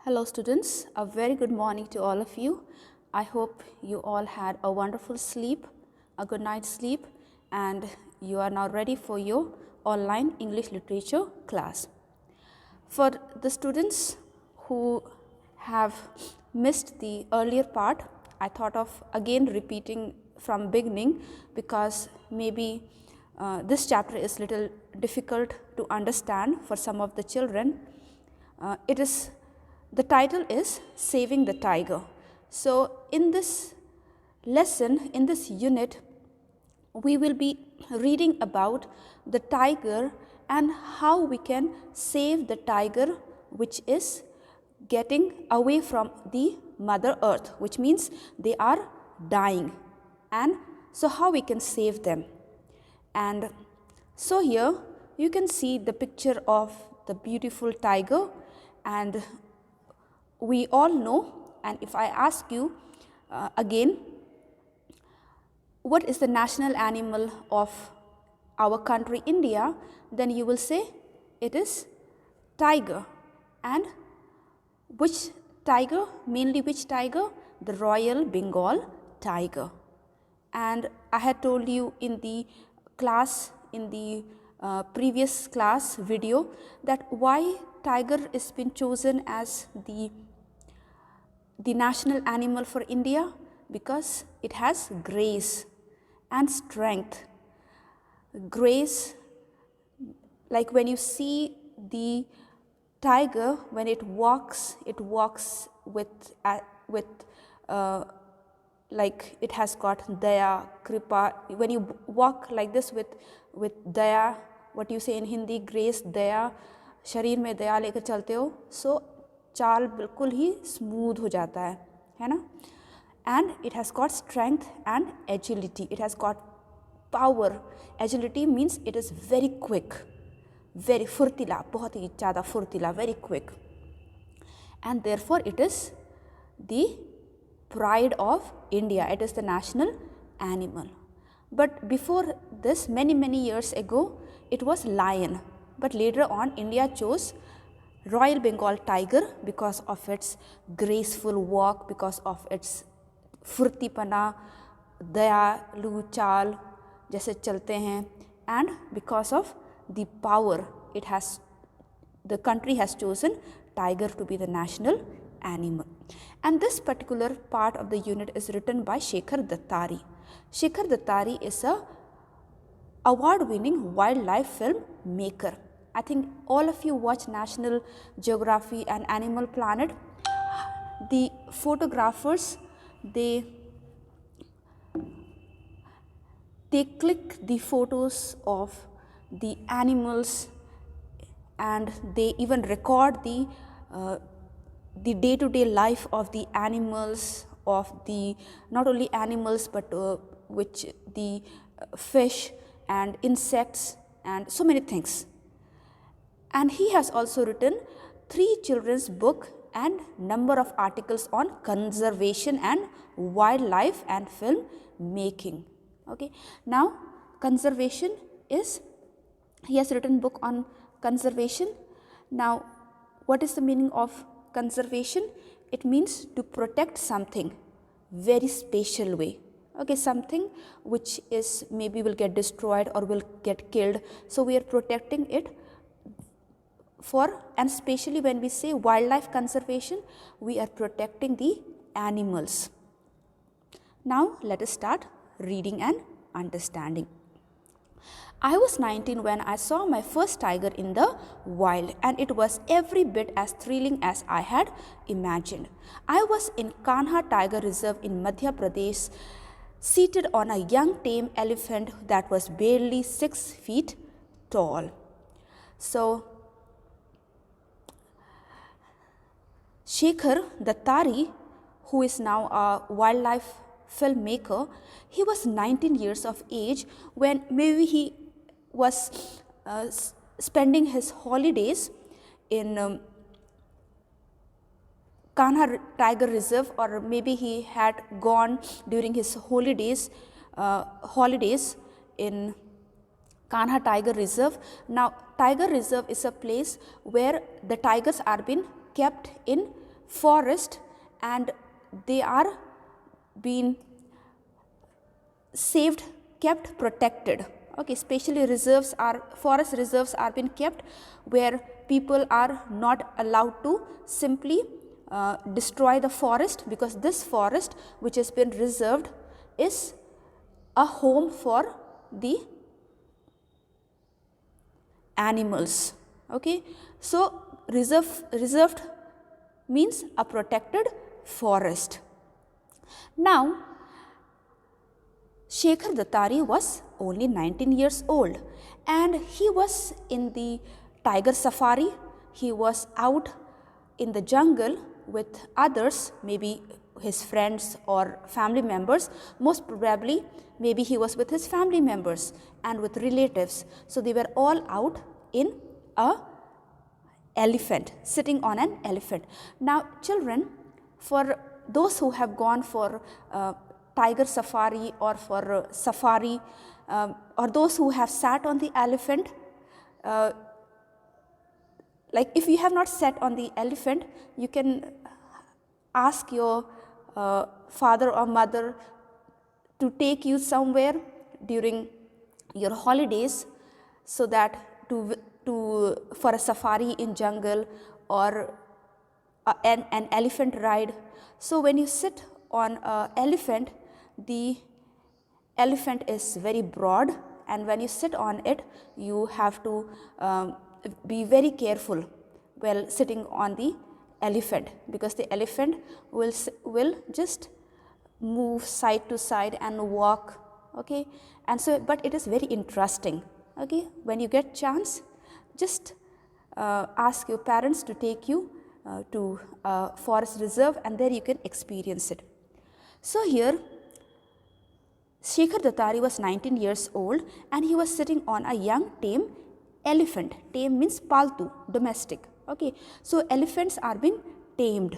Hello students, a very good morning to all of you. I hope you all had a wonderful sleep, a good night's sleep, and you are now ready for your online English literature class. For the students who have missed the earlier part, I thought of again repeating from beginning because maybe this chapter is little difficult to understand for some of the children. The title is Saving the Tiger. So in this lesson, in this unit, we will be reading about the tiger and how we can save the tiger which is getting away from the Mother Earth, which means they are dying, and so how we can save them. And so here you can see the picture of the beautiful tiger, and we all know, and if I ask you again, what is the national animal of our country India, then you will say it is tiger. And which tiger? Mainly which tiger? The Royal Bengal tiger. And I had told you in the class, in the previous class video, that why tiger is been chosen as the national animal for India, because it has grace and strength. Grace, like when you see the tiger, when it walks with like it has got daya, kripa. When you walk like this with daya, what you say in Hindi, grace, daya, शरीर में दया लेकर चलते हो, so चाल बिल्कुल ही smooth हो जाता है ना. And it has got strength and agility. It has got power. Agility means it is very quick, very फुर्तीला, बहुत ही ज़्यादा फुर्तीला, very quick. And therefore it is the pride of India. It is the national animal. But before this, many years ago, it was lion. But later on, India chose Royal Bengal tiger because of its graceful walk, because of its फुर्तीपना, दयालु चाल जैसे चलते हैं, and because of the power it has, the country has chosen tiger to be the national animal. And this particular part of the unit is written by Shekhar Dattari. Shekhar Dattari is a award-winning wildlife film maker. I think all of you watch National Geography and Animal Planet. The photographers, they click the photos of the animals, and they even record the day-to-day life of the animals, of the not only animals but which the fish and insects and so many things. And he has also written 3 children's book and number of articles on conservation and wildlife and film making. Okay, now conservation is, he has written book on conservation. Now what is the meaning of conservation? It means to protect something very special way. Okay, something which is maybe will get destroyed or will get killed, so we are protecting it for, and especially when we say wildlife conservation, we are protecting the animals. Now let us start reading and understanding. I was 19 when I saw my first tiger in the wild, and it was every bit as thrilling as I had imagined. I was in Kanha Tiger Reserve in Madhya Pradesh, seated on a young tame elephant that was barely 6 feet tall. So Shekhar Dattari, who is now a wildlife filmmaker, he was 19 years of age when maybe he was spending his holidays in Kanha Tiger Reserve, or maybe he had gone during his holidays in Kanha Tiger Reserve. Now Tiger Reserve is a place where the tigers are being kept in forest and they are being saved, kept protected. Okay, especially forest reserves are being kept where people are not allowed to simply destroy the forest, because this forest which has been reserved is a home for the animals. Okay, so reserved means a protected forest. Now Shekhar Dattari was only 19 years old and he was in the tiger safari. He was out in the jungle with others, maybe his friends or family members. Most probably maybe he was with his family members and with relatives. So they were all out in a elephant, sitting on an elephant. Now children, for those who have gone for tiger safari or for safari, or those who have sat on the elephant, like if you have not sat on the elephant, you can ask your father or mother to take you somewhere during your holidays, so that for a safari in jungle or an elephant ride. So when you sit on an elephant, the elephant is very broad, and when you sit on it, you have to be very careful while sitting on the elephant, because the elephant will just move side to side and walk. Okay, and so but it is very interesting. Okay, when you get chance, just ask your parents to take you to a forest reserve, and there you can experience it. So here Shekhar Dattari was 19 years old and he was sitting on a young tame elephant. Tame means paltu, domestic. Okay, so elephants are being tamed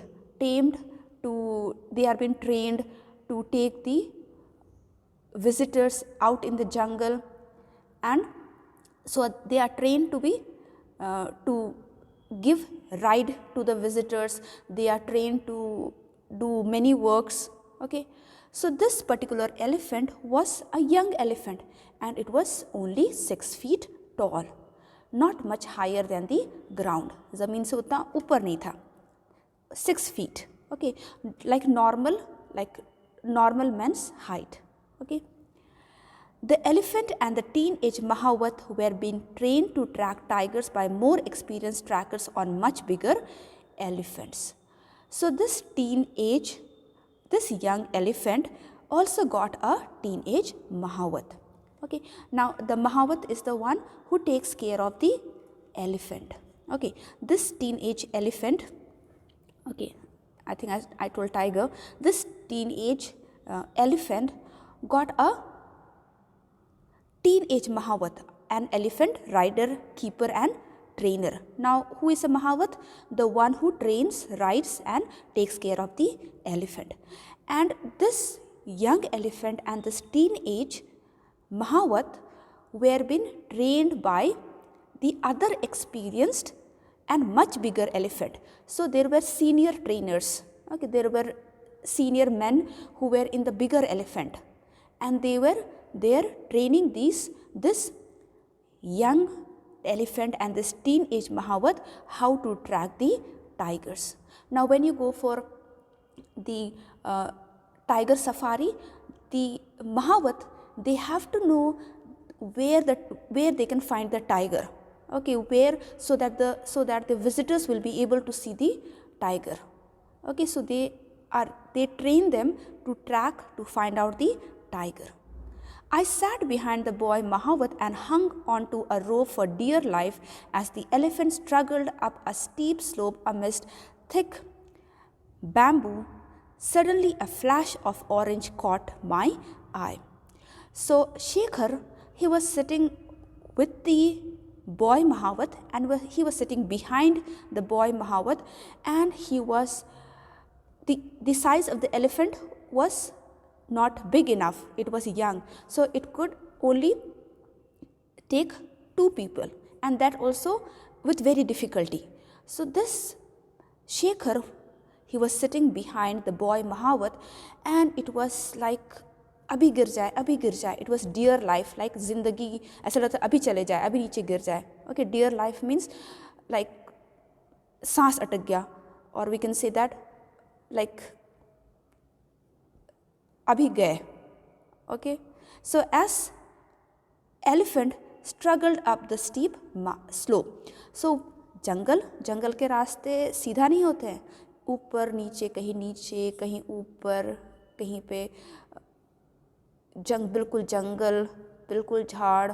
to, they are being trained to take the visitors out in the jungle, and so they are trained to be to give ride to the visitors. They are trained to do many works. Okay, so this particular elephant was a young elephant and it was only 6 feet tall, not much higher than the ground. ज़मीन से उतना ऊपर नहीं था, 6 feet. Okay, like normal man's height. Okay. The elephant and the teenage Mahawat were being trained to track tigers by more experienced trackers on much bigger elephants. So this young elephant also got a teenage Mahawat. Okay. Now the Mahawat is the one who takes care of the elephant. Okay. This teenage elephant, okay, I think I told tiger, this teenage elephant got a teenage Mahawat, an elephant rider, keeper and trainer. Now who is a Mahawat? The one who trains, rides and takes care of the elephant. And this young elephant and this teenage Mahawat were being trained by the other experienced and much bigger elephant. So there were senior trainers. Okay, there were senior men who were in the bigger elephant, and they were there training this young elephant and this teenage Mahawat how to track the tigers. Now when you go for the tiger safari, the Mahawat, they have to know where they can find the tiger. Okay, where, so that the visitors will be able to see the tiger. Okay, so they train them to track, to find out the tiger. I sat behind the boy Mahawat and hung onto a rope for dear life as the elephant struggled up a steep slope amidst thick bamboo. Suddenly a flash of orange caught my eye. So Shekhar, he was sitting with the boy Mahawat, and he was sitting behind the boy Mahawat, and he was, the size of the elephant was not big enough, it was young, so it could only take 2 people, and that also with very difficulty. So this Shekhar, He was sitting behind the boy Mahawat, and it was like अभी गिर जाए, अभी गिर जाए. It was dear life, like जिंदगी ऐसा लगता अभी चले जाए, अभी नीचे गिर जाए. Okay, dear life means like सांस अटक गया, or we can say that like अभी गए. Okay, so as elephant struggled up the steep slope. So जंगल के रास्ते सीधा नहीं होते हैं, ऊपर नीचे, कहीं ऊपर, कहीं पे बिल्कुल जंगल, बिल्कुल झाड़.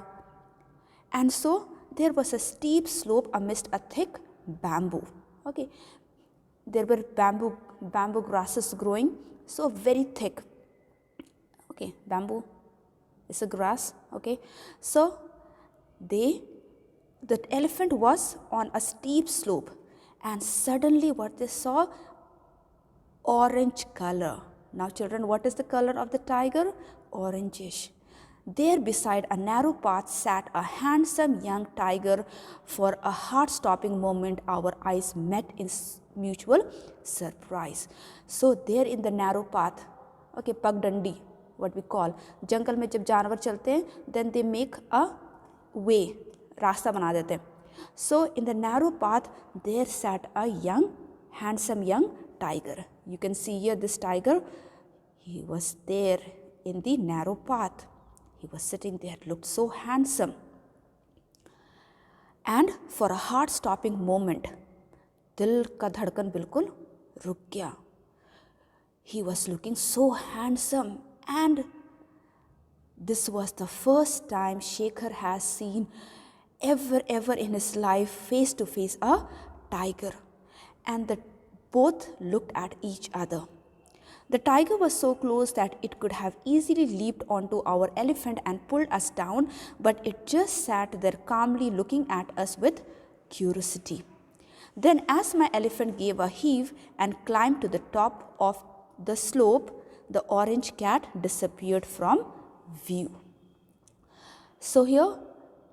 And so there was a steep slope amidst a thick bamboo. Okay, there were bamboo grasses growing, so very thick. Okay, bamboo is a grass. Okay, so the elephant was on a steep slope, and suddenly what they saw, orange color. Now children, what is the color of the tiger? Orangish. There beside a narrow path sat a handsome young tiger. For a heart-stopping moment, our eyes met in mutual surprise. So there in the narrow path, okay, pagdandi, what we call, जंगल में जब जानवर चलते हैं, then they make a way, रास्ता बना देते हैं. So in the narrow path, there sat a handsome young tiger. You can see here this tiger, he was there in the narrow path. He was sitting there, looked so handsome. And for a heart-stopping moment, दिल का धड़कन बिल्कुल रुक गया. He was looking so handsome, and this was the first time Shekhar has seen ever in his life face to face a tiger, and the both looked at each other. The tiger was so close that it could have easily leaped onto our elephant and pulled us down, but it just sat there calmly looking at us with curiosity. Then as my elephant gave a heave and climbed to the top of the slope, the orange cat disappeared from view. So here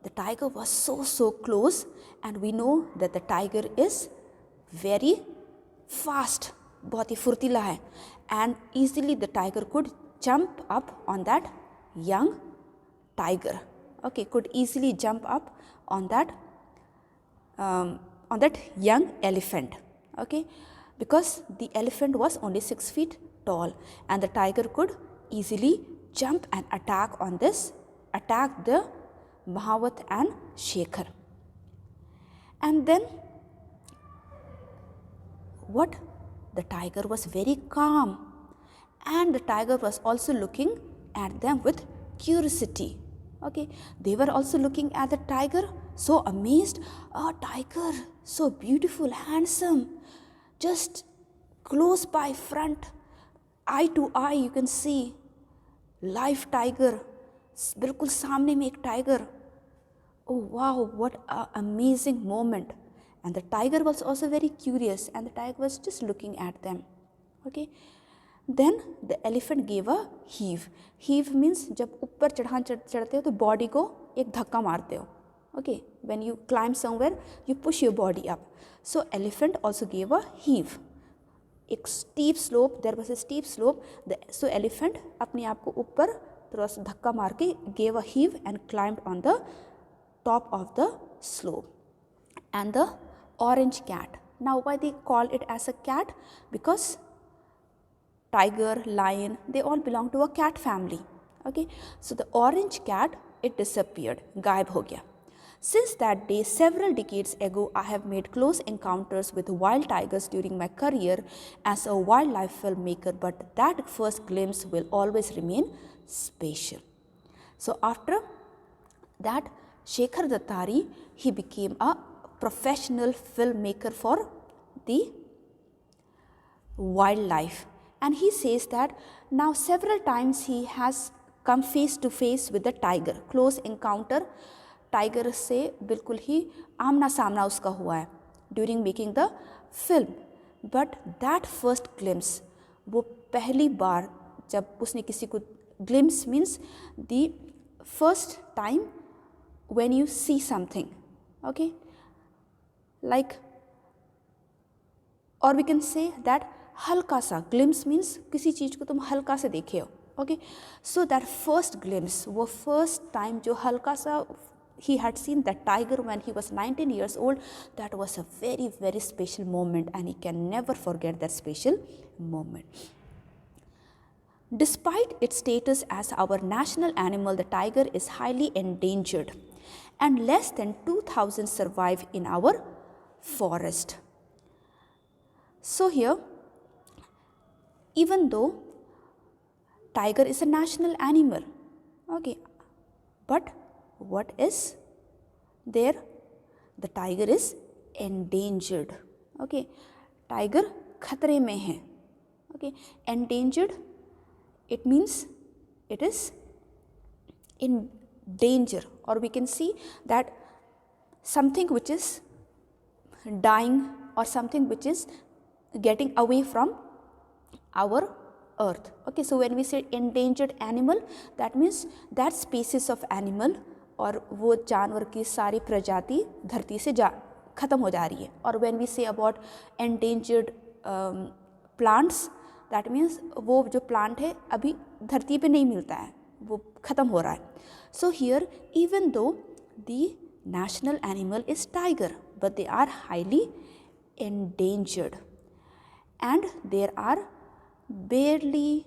the tiger was so close, and we know that the tiger is very fast, बहुत ही फुर्तीला है, and easily the tiger could jump up on that young tiger. Okay, could easily jump up on that young elephant. Okay, because the elephant was only 6 feet tall, and the tiger could easily jump and attack the Mahawat and Shekhar. And then what? The tiger was very calm, and the tiger was also looking at them with curiosity. Okay, they were also looking at the tiger, so amazed. Oh, tiger, so beautiful, handsome, just close by, front, eye to eye, you can see live tiger, बिल्कुल सामने में एक tiger. Oh wow, what an amazing moment. And the tiger was also very curious, and the tiger was just looking at them. Okay, then the elephant gave a heave. Heave means जब ऊपर चढ़ान चढ़ते हो तो body को एक धक्का मारते हो. Okay, when you climb somewhere, you push your body up. So elephant also gave a heave. एक steep slope, there was a steep slope. So elephant अपने आप को ऊपर थोड़ा सा धक्का मार के gave a heave and climbed on the top of the slope. And the orange cat. Now why they call it as a cat? Because tiger, lion, they all belong to a cat family. Okay, so the orange cat, it disappeared, गायब हो गया. Since that day, several decades ago, I have made close encounters with wild tigers during my career as a wildlife filmmaker, but that first glimpse will always remain special. So after that, Shekhar Dattari, he became a professional filmmaker for the wildlife, and he says that now several times he has come face to face with the tiger, close encounter, tiger से बिल्कुल ही आमना सामना उसका हुआ है during making the film. But that first glimpse, वो पहली बार जब उसने किसी को, glimpse means the first time when you see something. Okay, like, or we can say that हल्का सा, ग्लिम्स मीन्स किसी चीज़ को तुम हल्का से देखे हो, okay. So that first glimpse, वो फर्स्ट टाइम जो हल्का सा he had seen that tiger when he was 19 years old, that was a very, very special moment, and he can never forget that special moment. Despite its status as our national animal, the tiger is highly endangered, and less than 2,000 survive in our forest. So here, even though tiger is a national animal, okay, but what is there? The tiger is endangered, okay. Tiger खतरे में है, okay. Endangered, it means it is in danger, or we can see that something which is dying or something which is getting away from our earth, okay. So when we say endangered animal, that means that species of animal, और वो जानवर की सारी प्रजाति धरती से ख़त्म हो जा रही है. और when we say about endangered plants, that means वो जो प्लांट है अभी धरती पे नहीं मिलता है, वो ख़त्म हो रहा है. So here even though the national animal is tiger, but they are highly endangered, and there are barely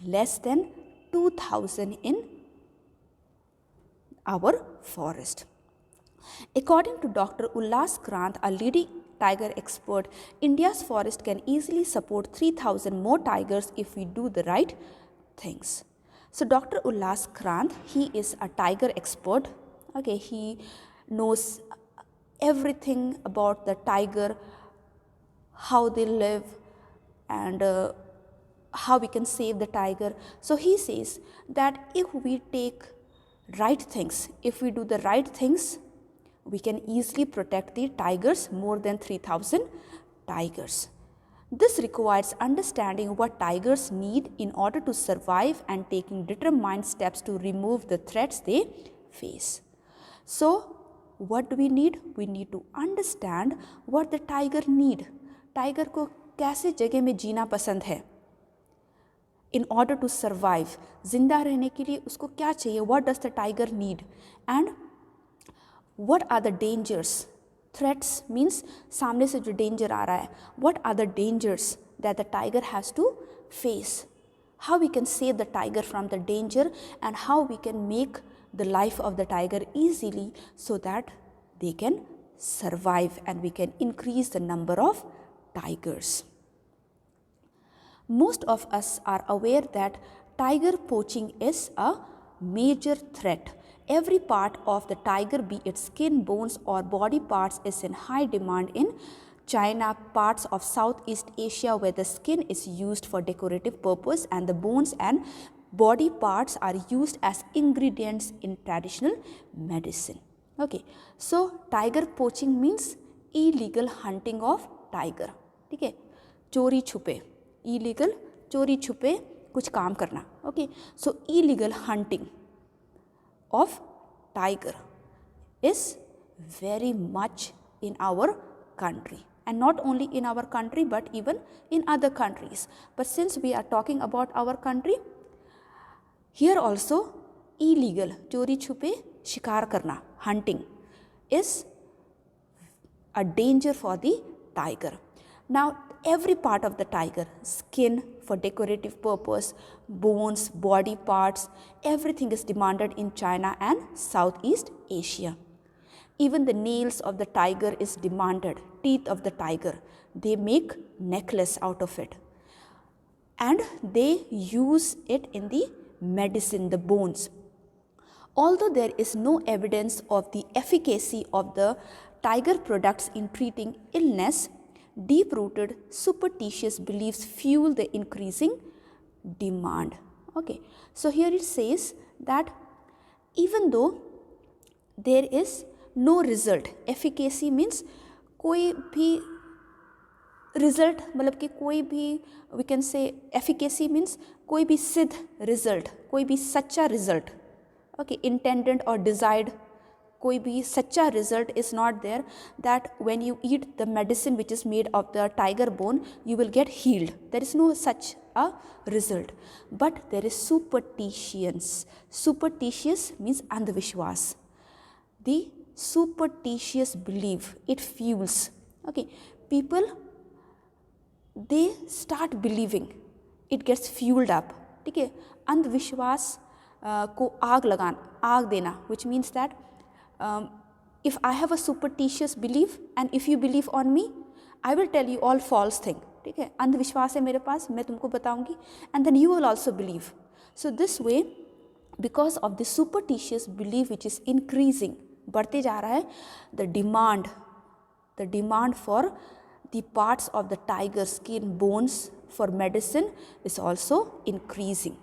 less than 2,000 in our forest. According to Dr. Ullas Krant, a leading tiger expert, India's forest can easily support 3,000 more tigers if we do the right things. So Dr. Ullas Krant, he is a tiger expert, okay. He knows everything about the tiger, how they live, and how we can save the tiger. So he says that if we take right things, if we do the right things, we can easily protect the tigers, more than 3,000 tigers. This requires understanding what tigers need in order to survive and taking determined steps to remove the threats they face. So what do we need? We need to understand what the tiger need. Tiger को कैसे जगह में जीना पसंद है. In order to survive, जिंदा रहने के लिए उसको क्या चाहिए? What does the tiger need? And what are the dangers? Threats means सामने से जो danger आ रहा है. What are the dangers that the tiger has to face? How we can save the tiger from the danger, and how we can make the life of the tiger easily so that they can survive and we can increase the number of tigers. Most of us are aware that tiger poaching is a major threat. Every part of the tiger, be it skin, bones or body parts, is in high demand in China, parts of Southeast Asia where the skin is used for decorative purpose and the bones and body parts are used as ingredients in traditional medicine. Okay, so tiger poaching means illegal hunting of tiger. ठीक है, चोरी छुपे, illegal चोरी छुपे कुछ काम करना. Okay, so illegal hunting of tiger is very much in our country, and not only in our country but even in other countries. But since we are talking about our country, here also illegal चोरी छुपे शिकार करना, hunting, is a danger for the tiger. Now every part of the tiger, skin for decorative purpose, bones, body parts, everything is demanded in China and Southeast Asia. Even the nails of the tiger is demanded, teeth of the tiger. They make necklace out of it, and they use it in the medicine, the bones. Although there is no evidence of the efficacy of the tiger products in treating illness, deep-rooted superstitious beliefs fuel the increasing demand. Okay, so here it says that even though there is no result, efficacy means कोई भी result, मतलब कि कोई भी, we can say efficacy means कोई भी सिद्ध result, कोई भी सच्चा result, okay, intended or desired कोई भी सच्चा result is not there that when you eat the medicine which is made of the tiger bone you will get healed. There is no such a result, but there is superstitions. Superstitious means andhvishwas. The superstitious belief, it fuels, okay, people, they start believing, it gets fueled up. ठीक है, अंधविश्वास को आग देना, which means that if I have a superstitious belief and if you believe on me, I will tell you all false thing. ठीक है, अंधविश्वास है मेरे पास, मैं तुमको बताऊंगी, and then you will also believe. So this way, because of the superstitious belief which is increasing, बढ़ते जा रहा है, the demand for the parts of the tiger skin bones for medicine is also increasing.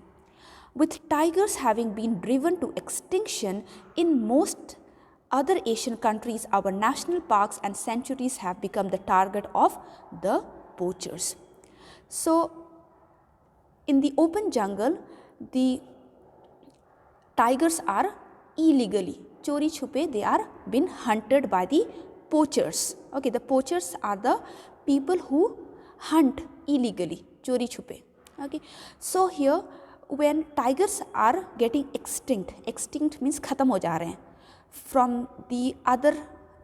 With tigers having been driven to extinction in most other Asian countries, our national parks and sanctuaries have become the target of the poachers. So, in the open jungle, the tigers are illegally, chori chupe, they are been hunted by the poachers. Okay, the poachers are the people who hunt illegally, chori chupe. Okay, so here when tigers are getting extinct means khatam ho ja rahe hain from the other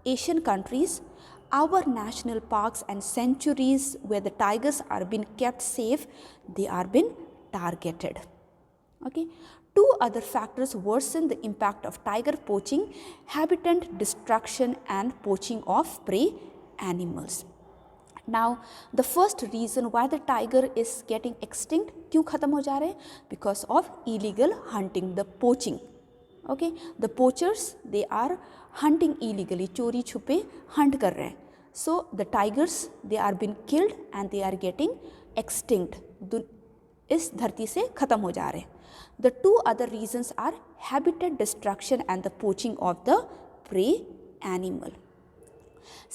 Asian countries, our national parks and sanctuaries where the tigers are being kept safe, they are being targeted. Okay, two other factors worsen the impact of tiger poaching: habitat destruction and poaching of prey animals. Now, the first reason why the tiger is getting extinct, क्यों खत्म हो जा रहे हैं? Because of illegal hunting, the poaching. Okay, the poachers, they are hunting illegally, चोरी छुपे hunt कर रहे हैं. So the tigers, they are being killed and they are getting extinct. इस धरती से खत्म हो जा रहे हैं. The two other reasons are habitat destruction and the poaching of the prey animal.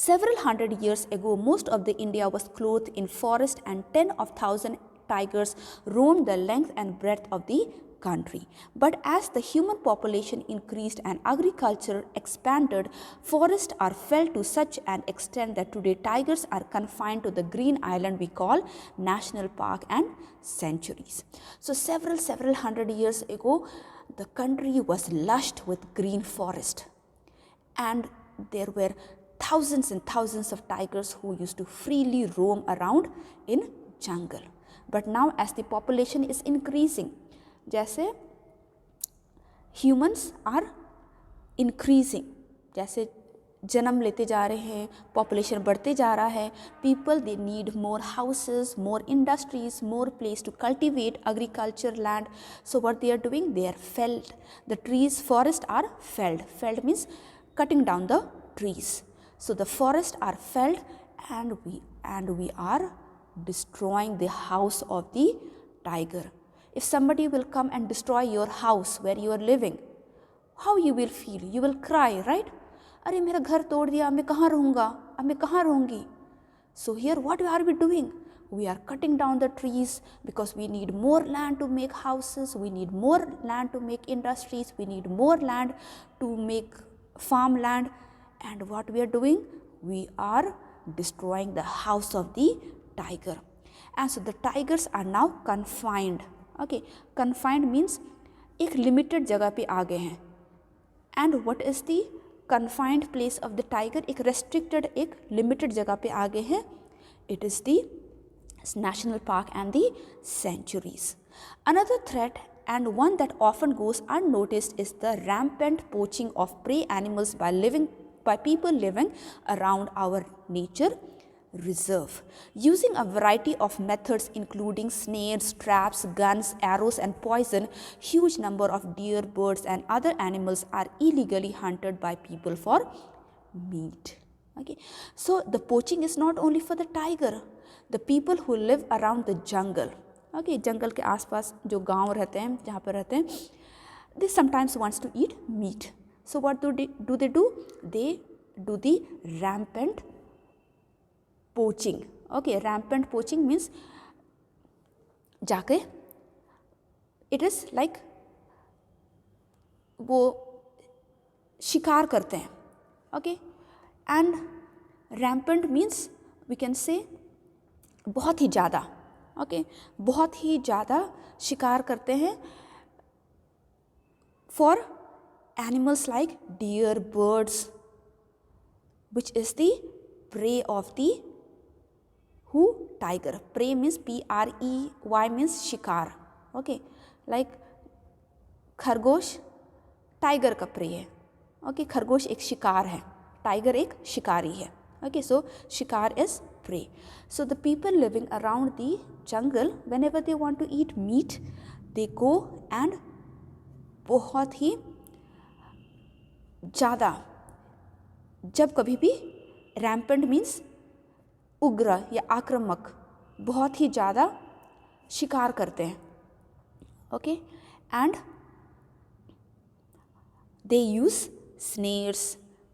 Several hundred years ago, most of the India was clothed in forest and 10 of 1,000 tigers roamed the length and breadth of the country. But as the human population increased and agriculture expanded, forests are felled to such an extent that today tigers are confined to the green island we call national park and sanctuaries. So several hundred years ago, the country was lushed with green forest, and there were thousands and thousands of tigers who used to freely roam around in jungle. But now as the population is increasing, जैसे humans are increasing, जैसे जन्म लेते जा रहे हैं, population बढ़ते जा रहा है, people they need more houses, more industries, more place to cultivate agriculture land. So what they are doing, they are felled. The trees, forests are felled. Felled means cutting down the trees. So the forests are felled and we are destroying the house of the tiger. If somebody will come and destroy your house where you are living, how you will feel? You will cry, right? अरे मेरा घर तोड़ दिया, मैं कहाँ रहूँगा, अब मैं कहाँ रहूँगी? So here what are we doing? We are cutting down the trees because we need more land to make houses, we need more land to make industries, we need more land to make farmland. And what we are doing? We are destroying the house of the tiger. And so the tigers are now confined. Okay, confined means एक limited जगह पे आ गए हैं. And what is the confined place of the tiger? एक restricted, एक limited जगह पे आ गए हैं. It is the national park and the sanctuaries. Another threat, and one that often goes unnoticed, is the rampant poaching of prey animals by people living around our nature reserve. Using a variety of methods including snares, traps, guns, arrows and poison, huge number of deer, birds and other animals are illegally hunted by people for meat. Okay, so the poaching is not only for the tiger, the people who live around the jungle. Okay, जंगल के आसपास जो गांव रहते हैं, जहाँ पर रहते हैं, they sometimes wants to eat meat. So what do they do? They do the rampant poaching. Okay, rampant poaching means जाके, it is like वो शिकार करते हैं. Okay, and rampant means we can say बहुत ही ज़्यादा. ओके, बहुत ही ज़्यादा शिकार करते हैं for animals like deer, birds, which is the prey of the who? Tiger. Prey means Prey means शिकार. Okay, like खरगोश टाइगर का प्रे है. ओके, खरगोश एक शिकार है, टाइगर एक शिकारी है. ओके, सो शिकार is prey. So the people living around the jungle, whenever they want to eat meat, they go and बहुत ही ज़्यादा, जब कभी भी रैम्पेंट मीन्स उग्र या आक्रामक, बहुत ही ज़्यादा शिकार करते हैं. Okay, and they use snares,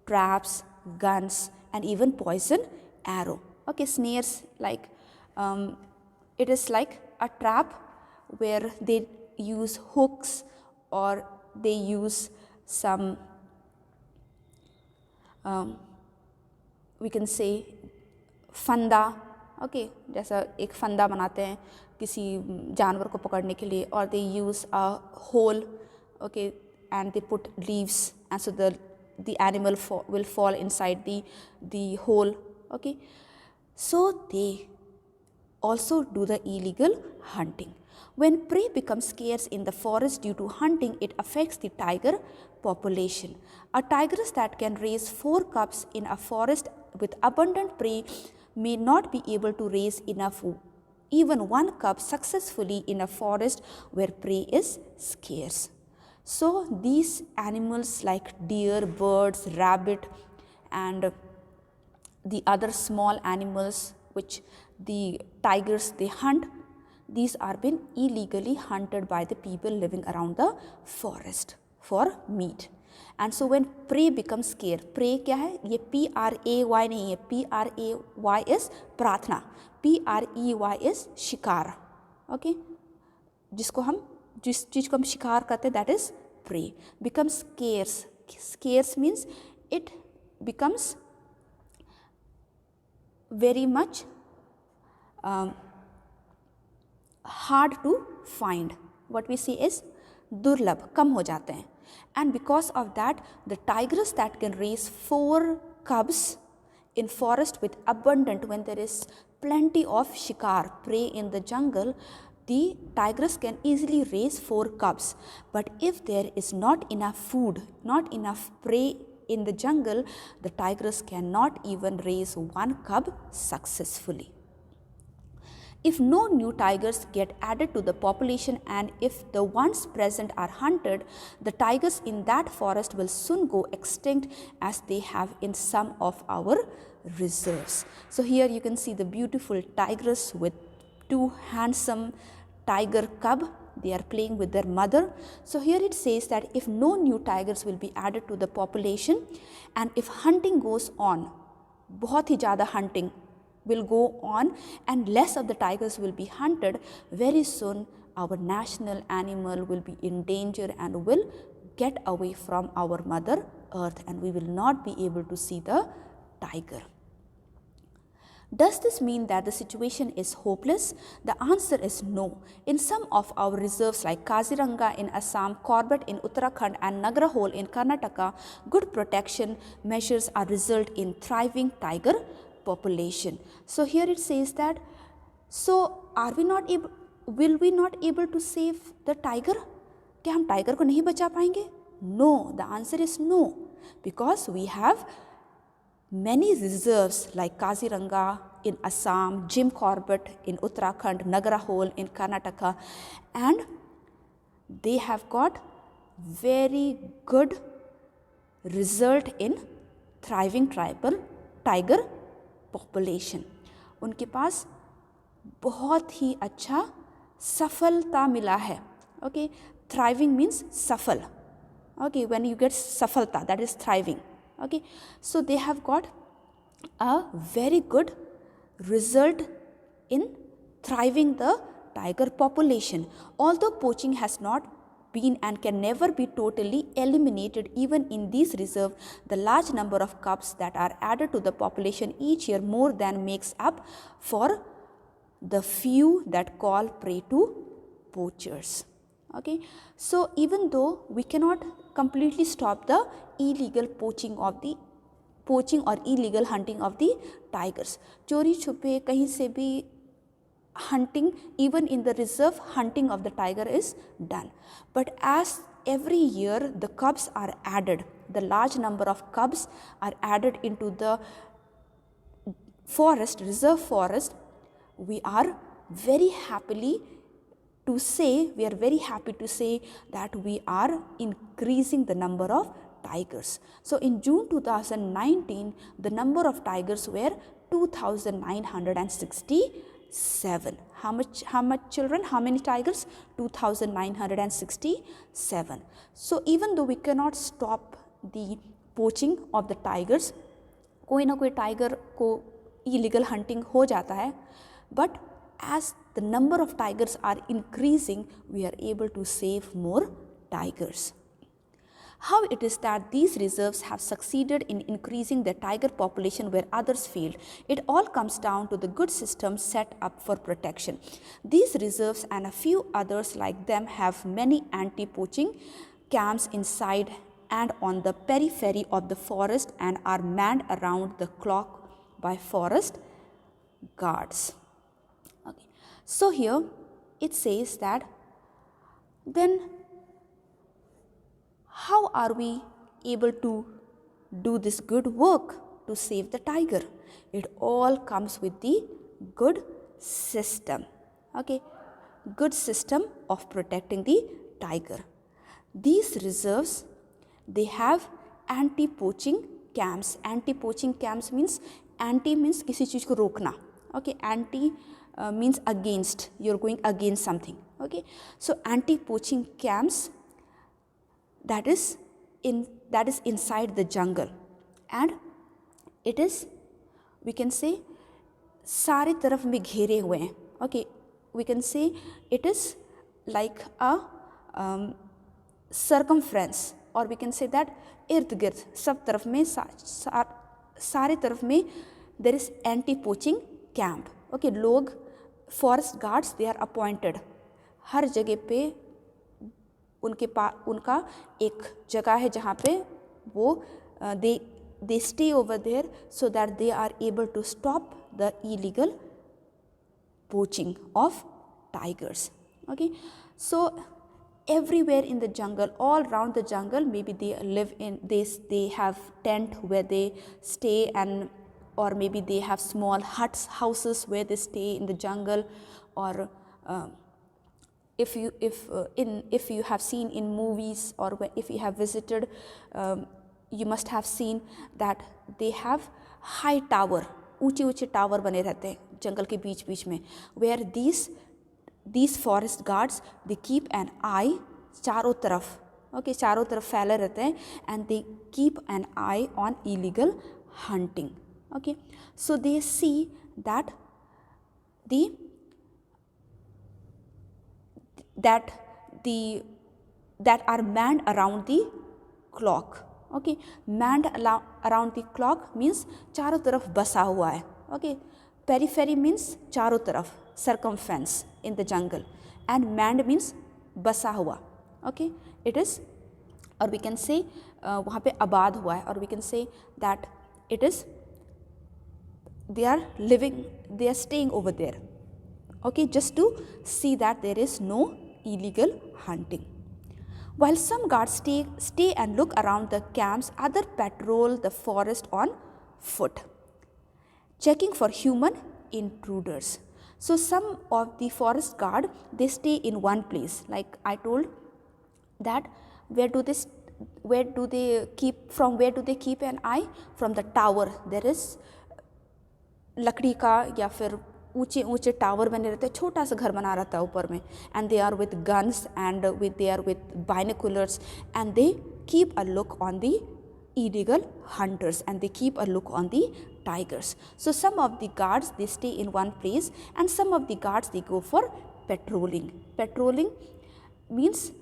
traps, guns, and even poison arrow. Okay, snares, like it is like a trap where they use hooks or they use some we can say फंदा. ओके, जैसा एक फंदा बनाते हैं किसी जानवर को पकड़ने के लिए, और they use a hole. Okay, and they put leaves, and so the animal will fall inside the hole. Okay, so they also do the illegal hunting. When prey becomes scarce in the forest due to hunting, it affects the tiger population. A tigress that can raise 4 cubs in a forest with abundant prey may not be able to raise enough even 1 cub successfully in a forest where prey is scarce. So these animals like deer, birds, rabbit, and the other small animals which the tigers they hunt, these are been illegally hunted by the people living around the forest for meat. And so when prey becomes scarce, prey क्या है, ये P-R-A-Y नहीं है, P-R-A-Y is प्रार्थना, P-R-E-Y is शिकार. Okay, जिसको हम जिस चीज़ को हम शिकार करते हैं, that is prey. Becomes scarce. Scarce means it becomes very much hard to find. What we see is दुर्लभ, कम हो जाते हैं. And because of that the tigress that can raise 4 cubs in forest with abundant, when there is plenty of shikar, prey in the jungle, the tigress can easily raise 4 cubs. But if there is not enough food, not enough prey in the jungle, the tigress cannot even raise 1 cub successfully. If no new tigers get added to the population, and if the ones present are hunted, the tigers in that forest will soon go extinct, as they have in some of our reserves. So here you can see the beautiful tigress with 2 handsome tiger cub. They are playing with their mother. So here it says that if no new tigers will be added to the population, and if hunting goes on, बहुत ही ज़्यादा hunting will go on and less of the tigers will be hunted, very soon our national animal will be in danger and will get away from our mother earth, and we will not be able to see the tiger. Does this mean that the situation is hopeless? The answer is no. In some of our reserves like Kaziranga in Assam, Corbett in Uttarakhand, and Nagarhole in Karnataka, good protection measures are result in thriving tiger population. So here it says that, so are we not able, will we not able to save the tiger? क्या हम tiger को नहीं बचा पाएंगे? No, the answer is no, because we have many reserves like Kaziranga in Assam, Jim Corbett in Uttarakhand, Nagarhole in Karnataka, and they have got very good result in thriving tribal tiger population. उनके पास बहुत ही अच्छा सफलता मिला है. Okay, thriving means सफल. Okay, when you get सफलता, that is thriving. Okay, so they have got a very good result in thriving the tiger population. Although poaching has not been and can never be totally eliminated. Even in these reserves, the large number of cubs that are added to the population each year more than makes up for the few that fall prey to poachers. Okay, so even though we cannot completely stop the illegal poaching or illegal hunting of the tigers, चोरी छुपे कहीं से भी hunting, even in the reserve, hunting of the tiger is done. But as every year the cubs are added, the large number of cubs are added into the forest, reserve forest, we are very happy to say that we are increasing the number of tigers. So in June 2019, the number of tigers were 2,967. How much children? How many tigers? 2,967. So even though we cannot stop the poaching of the tigers, कोई ना कोई tiger को illegal hunting हो जाता है, but as the number of tigers are increasing, we are able to save more tigers. How it is that these reserves have succeeded in increasing the tiger population where others failed? It all comes down to the good system set up for protection. These reserves and a few others like them have many anti-poaching camps inside and on the periphery of the forest and are manned around the clock by forest guards. Okay. So here it says that then how are we able to do this good work to save the tiger? It all comes with the good system. Okay, good system of protecting the tiger. These reserves, they have anti-poaching camps. Anti-poaching camps means, anti means किसी चीज़ को रोकना. Okay, anti means against, you're going against something. Okay, so anti-poaching camps, that is inside the jungle, and it is, we can say, सारे तरफ में घेरे हुए हैं. Okay, we can say it is like a circumference, or we can say that इर्द गिर्द सब तरफ में सारे तरफ में there is anti-poaching camp. Okay, लोग forest guards, they are appointed. हर जगह पे उनका एक जगह है जहाँ पे वो they stay over there so that they are able to stop the illegal poaching of tigers. Okay, so everywhere in the jungle, all around the jungle, maybe they live in, they have tent where they stay, and or maybe they have small huts, houses where they stay in the jungle, or if you have seen in movies, or if you have visited, you must have seen that they have high tower, ऊंचे tower बने रहते हैं जंगल के बीच बीच में, where these forest guards, they keep an eye चारों तरफ. Okay, चारों तरफ फैले रहते हैं, and they keep an eye on illegal hunting. Okay, so they see that that are manned around the clock. Okay, manned around the clock means चारों तरफ बसा हुआ है. Okay, periphery means चारों तरफ, circumference in the jungle, and manned means बसा हुआ. Okay, it is, or we can say वहाँ पे आबाद हुआ है, or we can say that it is, they are living, they are staying over there. Okay, just to see that there is no illegal hunting. While some guards stay and look around the camps, others patrol the forest on foot, checking for human intruders. So some of the forest guard, they stay in one place. Like I told that where do they keep an eye? From the tower. There is लकड़ी का या फिर ऊंचे tower बने रहते हैं, छोटा सा घर बना रहता है ऊपर में, and they are with guns and they are with binoculars, and they keep a look on the illegal hunters, and they keep a look on the tigers. So some of the guards, they stay in one place, and some of the guards, they go for patrolling. Patrolling means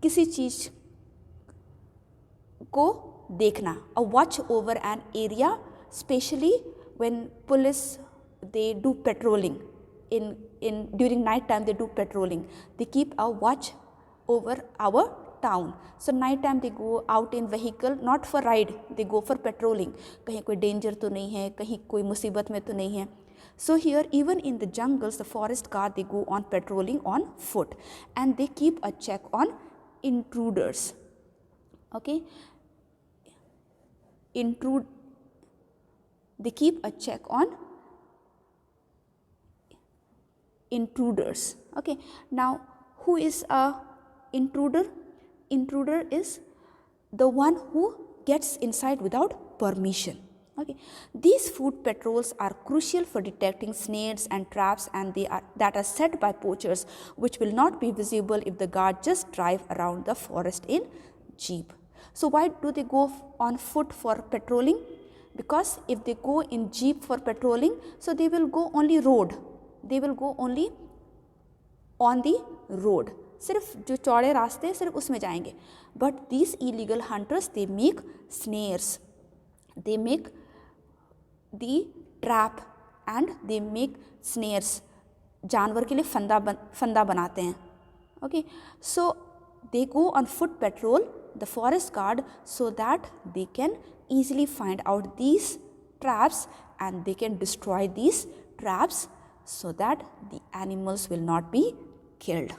किसी चीज़ को देखना, a watch over an area, especially when police they do patrolling in during night time, they do patrolling, they keep a watch over our town. So night time they go out in vehicle, not for ride, they go for patrolling, कहीं कोई danger तो नहीं है, कहीं कोई मुसीबत में तो नहीं है. So here even in the jungles, the forest guard they go on patrolling on foot and they keep a check on intruders. Okay, they keep a check on intruders. Okay, now who is a intruder? Intruder is the one who gets inside without permission. Okay, these foot patrols are crucial for detecting snares and traps, and that are set by poachers, which will not be visible if the guard just drive around the forest in jeep. So why do they go on foot for patrolling? Because if they go in jeep for patrolling, so they will go only road, they will go only on the road, सिर्फ जो चौड़े रास्ते सिर्फ उसमें जाएंगे. But these illegal hunters they make snares, they make the trap and they make snares, जानवर के लिए फंदा बनाते हैं. Okay, so they go on foot petrol the forest guard so that they can easily find out these traps and they can destroy these traps so that the animals will not be killed.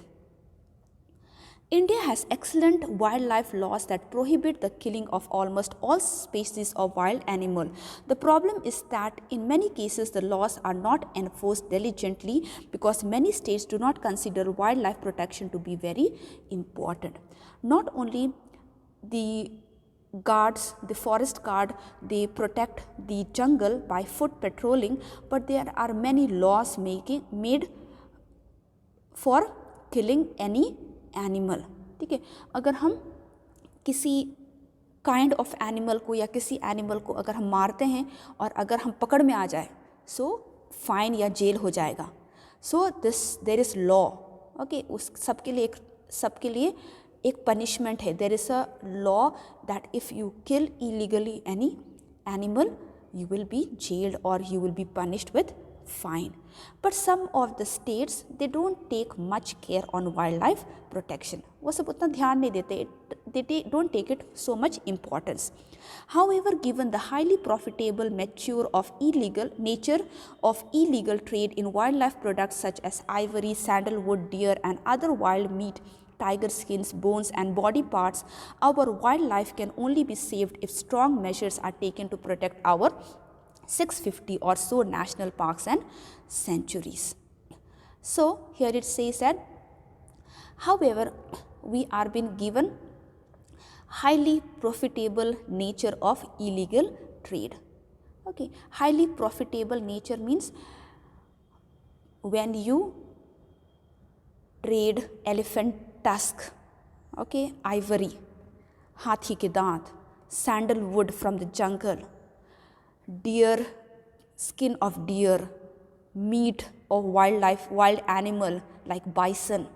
India has excellent wildlife laws that prohibit the killing of almost all species of wild animal. The problem is that in many cases the laws are not enforced diligently because many states do not consider wildlife protection to be very important. Not only the guards, the forest guard, they protect the jungle by foot patrolling, but there are many laws made for killing any animal. ठीक है, अगर हम किसी kind of animal को या किसी animal को अगर हम मारते हैं और अगर हम पकड़ में आ जाए सो फाइन या जेल हो जाएगा. So there is law. Okay, उस सबके लिए एक पनिशमेंट है. There is a law that if you kill illegally any animal you will be jailed or you will be punished with fine. But some of the states they don't take much care on wildlife protection. वो सब उतना ध्यान नहीं देते. They don't take it so much importance. However, given the highly profitable nature of illegal trade in wildlife products such as ivory, sandalwood, deer and other wild meat, tiger skins, bones and body parts, our wildlife can only be saved if strong measures are taken to protect our 650 or so national parks and sanctuaries. So here it says that, however, we are being given highly profitable nature of illegal trade. Okay, highly profitable nature means when you trade elephant tusk, okay, ivory, हाथी के दांत, sandalwood from the jungle, deer, skin of deer, meat of wild animal like bison,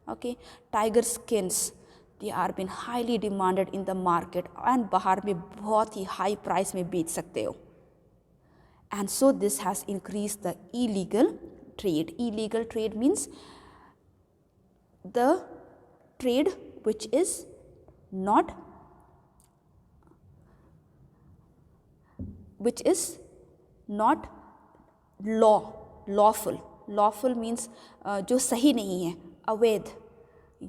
okay, tiger skins, they are been highly demanded in the market and बाहर में बहुत ही high price में बेच सकते हो. And so this has increased the illegal trade. Illegal trade means the trade which is not lawful. Lawful means जो सही नहीं है, अवैध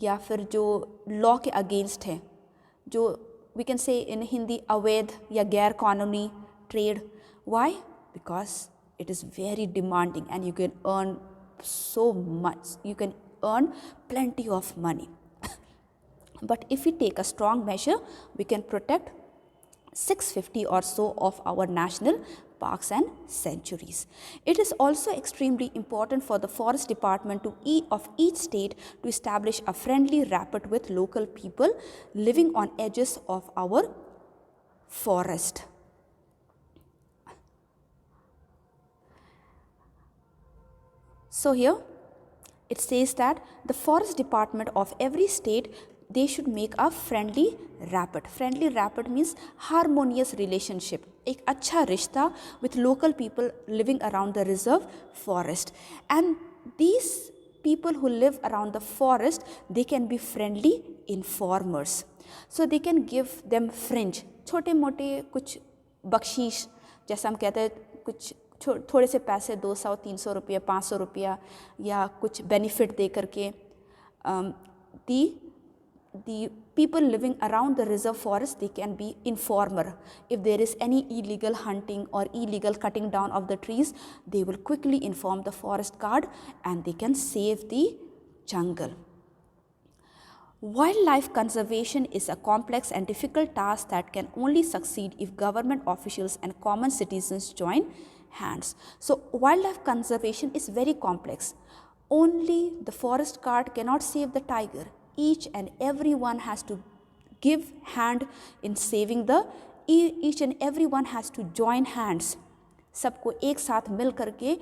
या फिर जो लॉ के अगेंस्ट है, जो we can say in Hindi अवैध या गैर कानूनी trade. Why? Because it is very demanding and you can earn so much, you can earn plenty of money. But if we take a strong measure, we can protect 650 or so of our national parks and sanctuaries. It is also extremely important for the forest department of each state to establish a friendly rapport with local people living on edges of our forest. So here it says that the forest department of every state, they should make a friendly rapid. Friendly rapid means harmonious relationship, एक अच्छा रिश्ता with local people living around the reserve forest. And these people who live around the forest, they can be friendly informers. So they can give them fringe, छोटे मोटे कुछ बख्शीश, जैसा हम कहते हैं कुछ थोड़े से पैसे, 200-300 रुपया, 500 रुपया, या कुछ बेनिफिट दे करके the people living around the reserve forest, they can be informer. If there is any illegal hunting or illegal cutting down of the trees, they will quickly inform the forest guard and they can save the jungle. Wildlife conservation is a complex and difficult task that can only succeed if government officials and common citizens join hands. So wildlife conservation is very complex. Only the forest guard cannot save the tiger. Each and everyone has to give hand in saving the, each and everyone has to join hands. सबको एक साथ मिल करके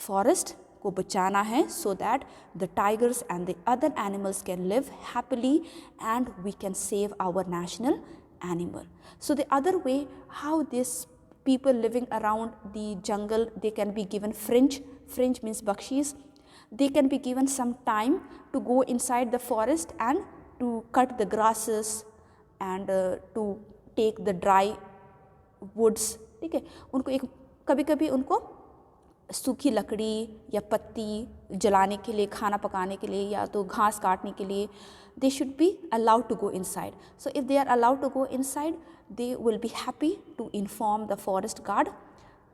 forest को बचाना है, so that the tigers and the other animals can live happily and we can save our national animal. So the other way how these people living around the jungle, they can be given fringe. Fringe means bakshis. They can be given some time to go inside the forest and to cut the grasses and to take the dry woods. ठीक है, उनको एक कभी कभी उनको सूखी लकड़ी या पत्ती जलाने के लिए, खाना पकाने के लिए, या तो घास काटने के लिए, they should be allowed to go inside. So if they are allowed to go inside, they will be happy to inform the forest guard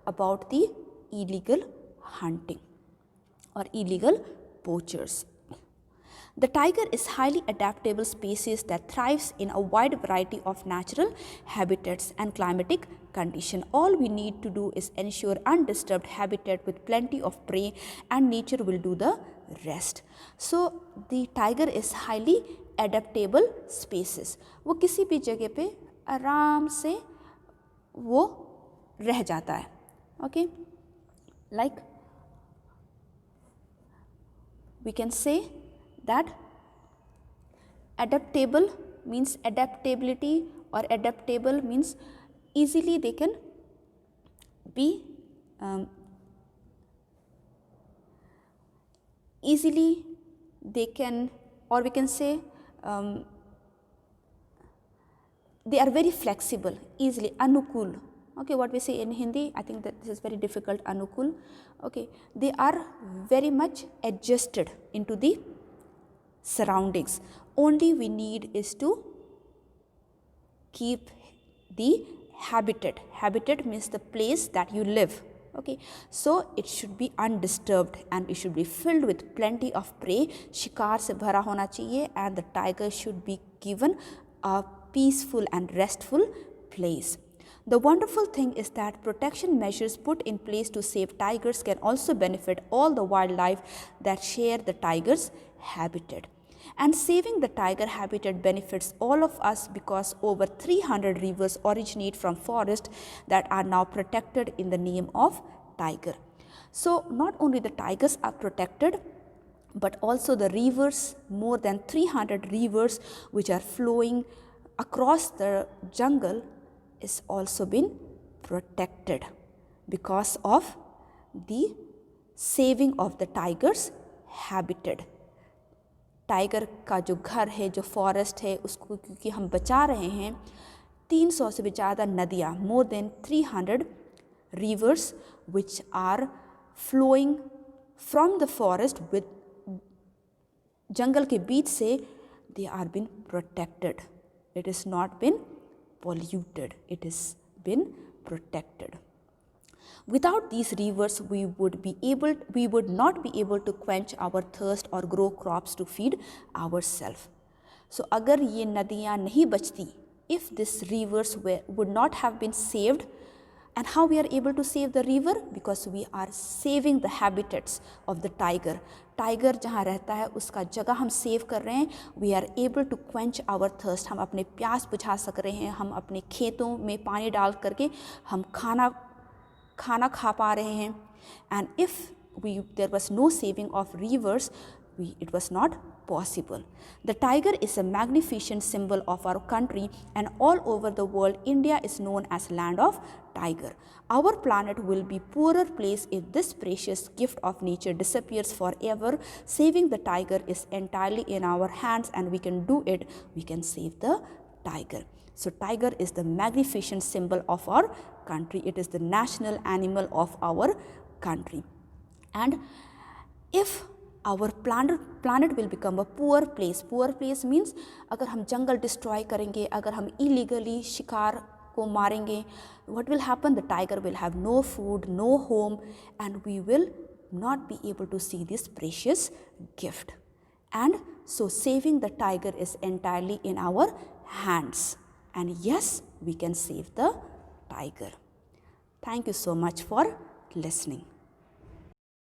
about the illegal hunting or illegal poachers. The tiger is highly adaptable species that thrives in a wide variety of natural habitats and climatic conditions. All we need to do is ensure undisturbed habitat with plenty of prey, and nature will do the rest. So the tiger is highly adaptable species. वो किसी भी जगह पे आराम से वो रह जाता है. Okay, like we can say that adaptable means adaptability, or adaptable means easily they can be easily they can, or we can say they are very flexible, easily anukul. Okay, what we say in Hindi, I think that this is very difficult, anukul. Okay, they are very much adjusted into the surroundings. Only we need is to keep the habitat. Habitat means the place that you live. Okay, so it should be undisturbed and it should be filled with plenty of prey. शिकार से भरा होना चाहिए, and the tiger should be given a peaceful and restful place. The wonderful thing is that protection measures put in place to save tigers can also benefit all the wildlife that share the tiger's habitat. And saving the tiger habitat benefits all of us because over 300 rivers originate from forests that are now protected in the name of tiger. So not only the tigers are protected, but also the rivers, more than 300 rivers which are flowing across the jungle is also been protected because of the saving of the tiger's habitat. Tiger का जो घर है, जो forest है, उसको क्योंकि हम बचा रहे हैं, 300 से भी ज़्यादा नदियाँ, more than 300 rivers which are flowing from the forest with जंगल के बीच से, they are been protected. It is not been polluted. It has been protected. Without these rivers, we would not be able to quench our thirst or grow crops to feed ourselves. So, अगर ये नदियाँ नहीं बचती, if these rivers would not have been saved, and how we are able to save the river? Because we are saving the habitats of the tiger. Tiger जहाँ रहता है उसका जगह हम सेव कर रहे हैं. We are able to quench our thirst. हम अपने प्यास बुझा सक रहे हैं. हम अपने खेतों में पानी डाल करके हम खाना खा पा रहे हैं. And if there was no saving of rivers, it was not possible. The tiger is a magnificent symbol of our country, and all over the world India is known as land of tiger. Our planet will be poorer place if this precious gift of nature disappears forever. Saving the tiger is entirely in our hands, and we can do it. We can save the tiger. So tiger is the magnificent symbol of our country. It is the national animal of our country. And if our planet will become a poor place means अगर हम जंगल destroy करेंगे, अगर हम illegally शिकार को मारेंगे, what will happen? The tiger will have no food, no home, and we will not be able to see this precious gift. And so saving the tiger is entirely in our hands. And yes, we can save the tiger. Thank you so much for listening.